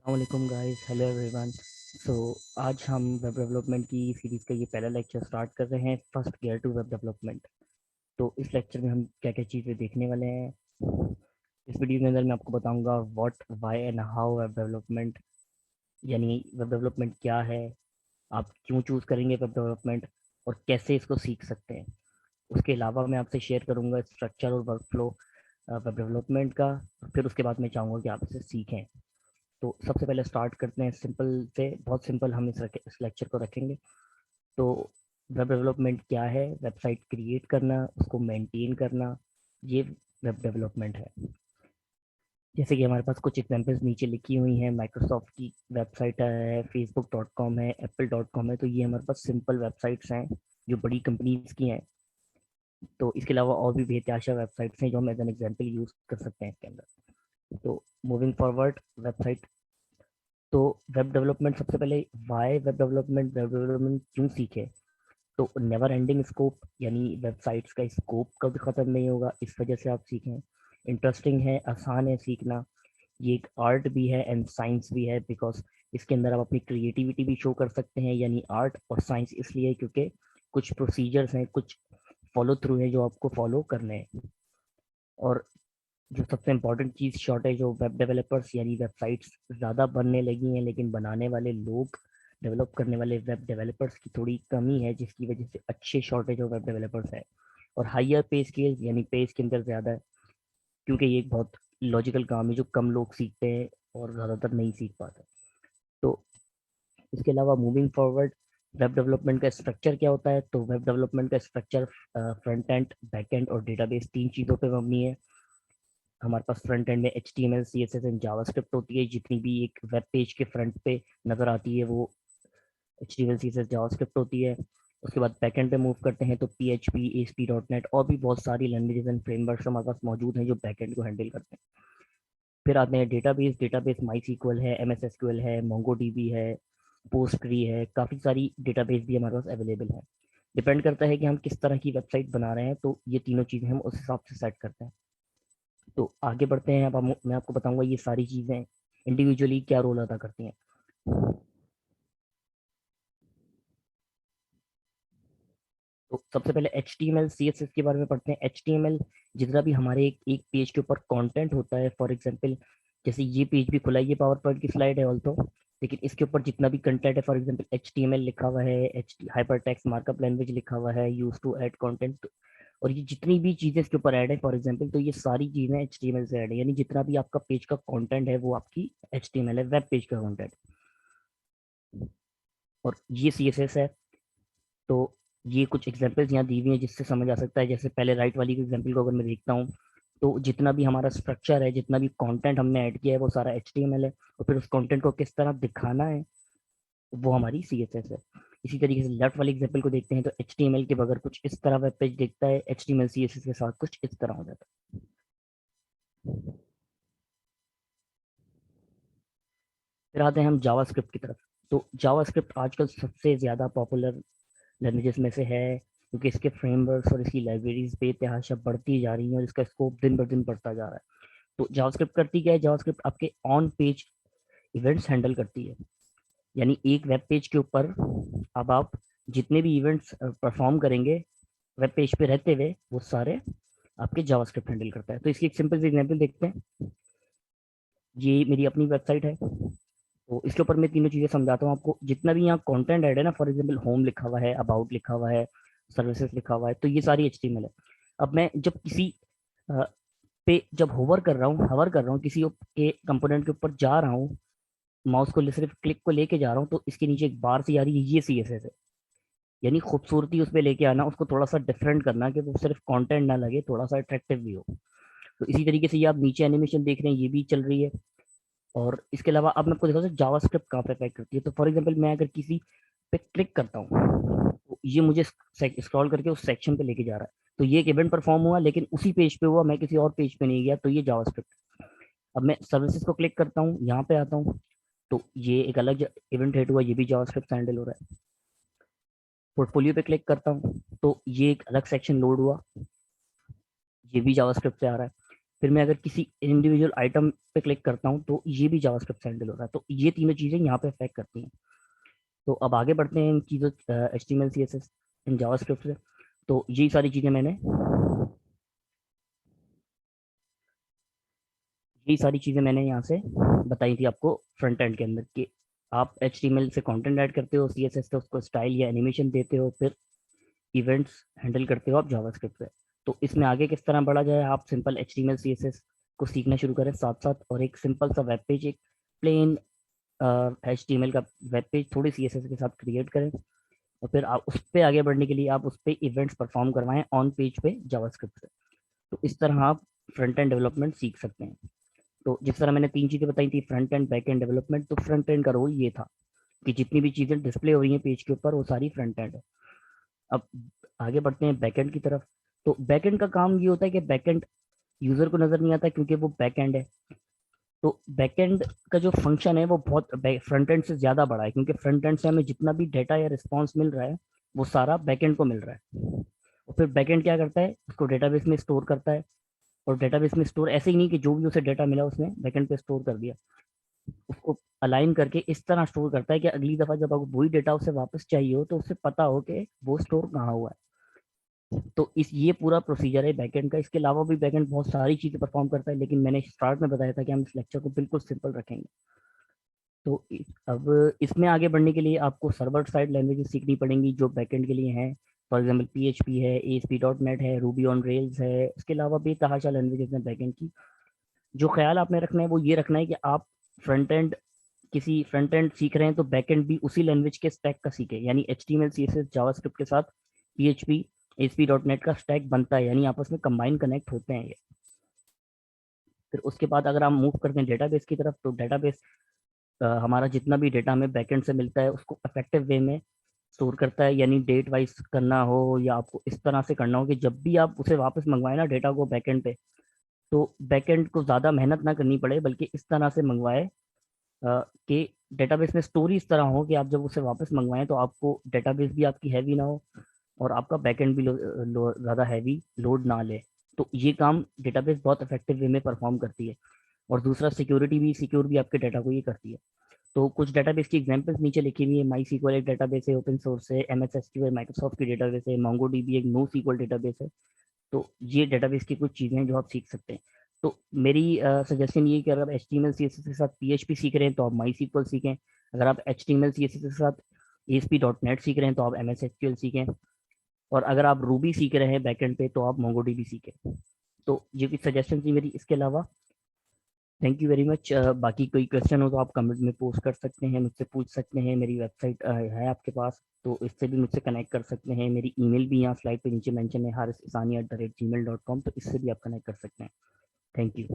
अस्सलामुअलैकुम guys, hello everyone. सो आज हम वेब डेवलपमेंट की सीरीज़ का ये पहला लेक्चर स्टार्ट कर रहे हैं, first gear to web development. तो इस लेक्चर में हम क्या क्या चीज़ें देखने वाले हैं। इस वीडियो के अंदर मैं आपको बताऊंगा what, why and how web development, यानी वेब डेवलपमेंट क्या है, आप क्यों चूज़ करेंगे वेब डेवलपमेंट और कैसे इसको सीख सकते हैं। उसके अलावा मैं आपसे शेयर करूंगा स्ट्रक्चर और वर्कफ्लो वेब डेवलपमेंट का। फिर उसके बाद मैं चाहूँगा कि आप इसे सीखें। तो सबसे पहले स्टार्ट करते हैं सिंपल से, बहुत सिंपल हम इस लेक्चर को रखेंगे। तो वेब डेवलपमेंट क्या है? वेबसाइट क्रिएट करना, उसको मेंटेन करना, ये वेब डेवलपमेंट है। जैसे कि हमारे पास कुछ एग्जांपल्स नीचे लिखी हुई हैं, माइक्रोसॉफ्ट की वेबसाइट है, facebook.com है, apple.com है। तो ये हमारे पास सिंपल वेबसाइट्स हैं जो बड़ी कंपनीज की हैं। तो इसके अलावा और भी बेतहाशा वेबसाइट्स हैं जो हम एज एन एग्जाम्पल यूज़ कर सकते हैं इसके अंदर। तो मूविंग फॉरवर्ड, वेबसाइट। तो वेब डेवलपमेंट सबसे पहले, वाई वेब डेवलपमेंट क्यों सीखे? तो नेवर एंडिंग स्कोप, यानी वेबसाइट्स का स्कोप कभी ख़त्म नहीं होगा, इस वजह से आप सीखें। इंटरेस्टिंग है, आसान है सीखना। ये एक आर्ट भी है एंड साइंस भी है, बिकॉज इसके अंदर आप अपनी क्रिएटिविटी भी शो कर सकते हैं। यानी आर्ट और साइंस इसलिए क्योंकि कुछ प्रोसीजर्स हैं, कुछ फॉलो थ्रू है जो आपको फॉलो करने हैं। और जो सबसे important cheese, shortage of web developers, यानी वेबसाइट्स ज़्यादा बनने लगी हैं लेकिन बनाने वाले लोग, डेवलप करने वाले वेब डेवलपर्स की थोड़ी कमी है, जिसकी वजह से अच्छे शॉर्टेज ऑफ वेब डेवलपर्स है। और हाइयर पे स्केल, यानी पे के अंदर ज़्यादा है, क्योंकि ये एक बहुत लॉजिकल काम है जो कम लोग सीखते हैं और ज़्यादातर नहीं सीख पाते। तो इसके अलावा मूविंग फॉरवर्ड, वेब डेवलपमेंट का स्ट्रक्चर क्या होता है? तो वेब डेवलपमेंट का structure front end, back and और डेटाबेस, तीन चीज़ों पे मबनी है। हमारे पास फ्रंट एंड में HTML CSS एंड जावास्क्रिप्ट होती है। जितनी भी एक वेब पेज के फ्रंट पे नज़र आती है वो HTML CSS जावास्क्रिप्ट होती है। उसके बाद बैकएंड पे मूव करते हैं तो PHP, ASP.NET और भी बहुत सारी लैंग्वेजेस एंड फ्रेमवर्क्स हमारे पास मौजूद हैं जो बैकएंड को हैंडल करते हैं। फिर आते हैं डेटाबेस। डेटाबेस MySQL है, MS SQL है, MongoDB है, पोस्टग्री है, काफ़ी सारी डेटाबेस भी हमारे पास अवेलेबल है। डिपेंड करता है कि हम किस तरह की वेबसाइट बना रहे हैं, तो ये तीनों चीज़ें हम उस हिसाब से सेट करते हैं। तो आगे बढ़ते हैं। अब मैं आपको बताऊंगा ये सारी चीज़ें इंडिविजुअली क्या रोल अदा करती हैं। तो सबसे पहले HTML CSS के बारे में पढ़ते हैं। HTML, जितना भी हमारे एक पेज के ऊपर कंटेंट होता है, फॉर एग्जांपल जैसे ये पेज भी खुला है, ये पावर पॉइंट की स्लाइड है ऑल्सो, लेकिन इसके ऊपर जितना भी कंटेंट है, फॉर एग्जांपल HTML लिखा हुआ है, H hyper text markup language लिखा हुआ है, यूज टू ऐड कंटेंट, और ये जितनी भी चीजें इसके ऊपर ऐड है फॉर एग्जांपल, तो ये सारी चीजें HTML से ऐड है। यानी जितना भी आपका पेज का कंटेंट है वो आपकी HTML है, वेब पेज का कंटेंट। और ये CSS है। तो ये कुछ एग्जांपल्स यहाँ दी हुई हैं जिससे समझ आ सकता है। जैसे पहले राइट वाली एग्जांपल को अगर मैं देखता हूँ, तो जितना भी हमारा स्ट्रक्चर है, जितना भी कंटेंट हमने ऐड किया है, वो सारा HTML है, और फिर उस कंटेंट को किस तरह दिखाना है वो हमारी CSS है। इसी तरीके से लेफ्ट वाली एग्जांपल को देखते हैं तो HTML के बगैर कुछ इस तरह वेब पेज दिखता है, HTML CSS के साथ कुछ इस तरह हो जाता है। फिर आते हैं हम जावास्क्रिप्ट की तरफ। तो जावास्क्रिप्ट आजकल सबसे ज़्यादा पॉपुलर लैंग्वेजेस में से है, क्योंकि इसके फ्रेमवर्क्स और इसकी लाइब्रेरीज बेतहाशा बढ़ती जा रही हैं और इसका स्कोप दिन ब दिन बढ़ता जा रहा है। तो जावास्क्रिप्ट करती क्या है? जावास्क्रिप्ट आपके ऑन पेज इवेंट्स हैंडल करती है। यानी एक वेब पेज के ऊपर अब आप जितने भी इवेंट्स परफॉर्म करेंगे वेब पेज पे रहते हुए, वो सारे आपके जावास्क्रिप्ट हैंडल करता है। तो इसकी एक सिंपल सी एग्जांपल देखते हैं। ये मेरी अपनी वेबसाइट है, तो इसके ऊपर मैं तीनों चीज़ें समझाता हूँ आपको। जितना भी यहाँ कंटेंट ऐड है ना, फॉर एग्जांपल होम लिखा हुआ है, अबाउट लिखा हुआ है, सर्विसेज लिखा हुआ है, तो ये सारी HTML है। अब मैं जब किसी अ, पे जब हवर कर रहा हूँ किसी के कंपोनेंट के ऊपर जा रहा हूँ, माउस को सिर्फ क्लिक को लेके जा रहा हूँ, तो इसके नीचे एक बार सी आ रही है, ये CSS है। यानी खूबसूरती उसमें लेके आना, उसको थोड़ा सा डिफरेंट करना कि वो सिर्फ कंटेंट ना लगे, थोड़ा सा अट्रैक्टिव भी हो। तो इसी तरीके से ये आप नीचे एनिमेशन देख रहे हैं, ये भी चल रही है। और इसके अलावा अब मैं आपको दिखा सकता हूँ जावास्क्रिप्ट कहाँ पे अफेक्ट करती है। तो फॉर एग्जांपल मैं अगर किसी पे क्लिक करता हूँ तो ये मुझे स्क्रॉल करके उस सेक्शन पे लेके जा रहा है। तो ये एक इवेंट परफॉर्म हुआ, लेकिन उसी पेज पे हुआ, मैं किसी और पेज पे नहीं गया, तो ये जावास्क्रिप्ट। अब मैं सर्विसेज को क्लिक करता हूँ, यहाँ पे आता हूँ, तो ये एक अलग इवेंट हेड हुआ, ये भी जावास्क्रिप्ट से हैंडल हो रहा है। पोर्टफोलियो पे क्लिक करता हूँ तो ये एक अलग सेक्शन लोड हुआ, ये भी जावास्क्रिप्ट से आ रहा है। फिर मैं अगर किसी इंडिविजुअल आइटम पे क्लिक करता हूँ तो ये भी जावास्क्रिप्ट से हैंडल हो रहा है। तो ये तीनों चीज़ें यहाँ पे अफेक्ट करती हैं। तो अब आगे बढ़ते हैं इन चीज़ों HTML CSS इन जावास्क्रिप्ट से। तो ये सारी चीज़ें मैंने यहाँ से बताई थी आपको फ्रंट एंड के अंदर कि आप HTML से कंटेंट ऐड करते हो, CSS से उसको स्टाइल या एनिमेशन देते हो, फिर इवेंट्स हैंडल करते हो आप जावास्क्रिप्ट पे। तो इसमें आगे किस तरह बढ़ा जाए, आप सिंपल HTML CSS को सीखना शुरू करें साथ साथ, और एक सिंपल सा वेब पेज, एक प्लेन HTML का वेब पेज थोड़ी CSS के साथ क्रिएट करें, और फिर आप उस पर आगे बढ़ने के लिए आप उस पर इवेंट्स परफॉर्म करवाएं ऑन पेज पे जावास्क्रिप्ट से। तो इस तरह आप फ्रंट एंड डेवलपमेंट सीख सकते हैं। तो जिस तरह मैंने तीन चीज़ें बताई थी, front end back and development, तो फ्रंट एंड का रोल ये था कि जितनी भी चीज़ें डिस्प्ले हो रही हैं पेज के ऊपर वो सारी फ्रंट एंड है। अब आगे बढ़ते हैं बैकएंड की तरफ। तो बैकएंड का काम ये होता है कि बैकएंड यूजर को नजर नहीं आता क्योंकि वो बैकएंड है। तो बैकएंड का जो फंक्शन है वो बहुत फ्रंट एंड से ज्यादा बड़ा है, क्योंकि फ्रंट एंड से हमें जितना भी डेटा या रिस्पॉन्स मिल रहा है वो सारा बैकएंड को मिल रहा है। और फिर बैकएंड क्या करता है, उसको डेटाबेस में स्टोर करता है। और डेटाबेस में स्टोर ऐसे ही नहीं कि जो भी उसे डेटा मिला उसने बैकएंड पे स्टोर कर दिया, उसको अलाइन करके इस तरह स्टोर करता है कि अगली दफा जब आपको वही डेटा उसे वापस चाहिए हो तो उसे पता हो कि वो स्टोर कहाँ हुआ है। तो इस ये पूरा प्रोसीजर है बैकएंड का। इसके अलावा भी बैकएंड बहुत सारी चीजें परफॉर्म करता है, लेकिन मैंने स्टार्ट में बताया था कि हम इस लेक्चर को बिल्कुल सिंपल रखेंगे। तो अब इसमें आगे बढ़ने के लिए आपको सर्वर साइड लैंग्वेजेस सीखनी पड़ेंगी जो बैकएंड के लिए हैं। फॉर एग्जाम्पल PHP है, ASP.NET है, रूबी ऑन रेल्स है। इसके अलावा भी तहाशा लैंग्वेजेस हैं बैकएंड की। जो ख्याल आपने रखना है वो ये रखना है कि आप फ्रंट एंड किसी फ्रंट एंड सीख रहे हैं तो बैक एंड भी उसी लैंग्वेज के स्टैक का सीखे, यानी HTML CSS जावास्क्रिप्ट के साथ PHP ASP.NET का स्टैक बनता है, यानी आपस में कंबाइन कनेक्ट होते हैं ये। फिर उसके बाद अगर हम मूव करते हैं डेटाबेस की तरफ, तो डेटाबेस हमारा जितना भी डेटा हमें बैकएंड से मिलता है उसको इफेक्टिव वे में स्टोर करता है, यानी डेट वाइज करना हो या आपको इस तरह से करना हो कि जब भी आप उसे वापस मंगवाए ना डेटा को बैकएंड पे, तो बैकएंड को ज़्यादा मेहनत ना करनी पड़े, बल्कि इस तरह से मंगवाए कि डेटाबेस में स्टोरी इस तरह हो कि आप जब उसे वापस मंगवाएं तो आपको डेटाबेस भी आपकी हैवी ना हो और आपका बैकएंड भी ज़्यादा हैवी लोड ना ले। तो ये काम डेटाबेस बहुत इफेक्टिव वे में परफॉर्म करती है। और दूसरा सिक्योरिटी भी, सिक्योर भी आपके डेटा को ये करती है। तो कुछ डेटाबेस की एग्जांपल्स नीचे लिखी हुई है। माई सीक्वल एक डेटाबेस है, ओपन सोर्स है। MS SQL माइक्रोसॉफ्ट की डेटाबेस है। MongoDB एक नो सीक्वल डेटाबेस है। तो ये डेटाबेस की कुछ चीज़ें हैं जो आप सीख सकते हैं। तो मेरी सजेशन ये है कि अगर आप HTML CSS के साथ PHP सीख रहे हैं तो आप माई सीक्वल सीखें। अगर आप HTML CSS के साथ ASP.NET सीख रहे हैं तो आप MS SQL सीखें। और अगर आप रूबी सीख रहे हैं बैकएंड पे तो आप MongoDB सीखें। तो ये कुछ सजेशन थी मेरी। इसके अलावा थैंक यू वेरी मच। बाकी कोई क्वेश्चन हो तो आप कमेंट में पोस्ट कर सकते हैं, मुझसे पूछ सकते हैं। मेरी वेबसाइट है आपके पास, तो इससे भी मुझसे कनेक्ट कर सकते हैं। मेरी ईमेल भी यहाँ स्लाइड पे नीचे मेंशन है, harisisani@gmail.com, तो इससे भी आप कनेक्ट कर सकते हैं। Thank you.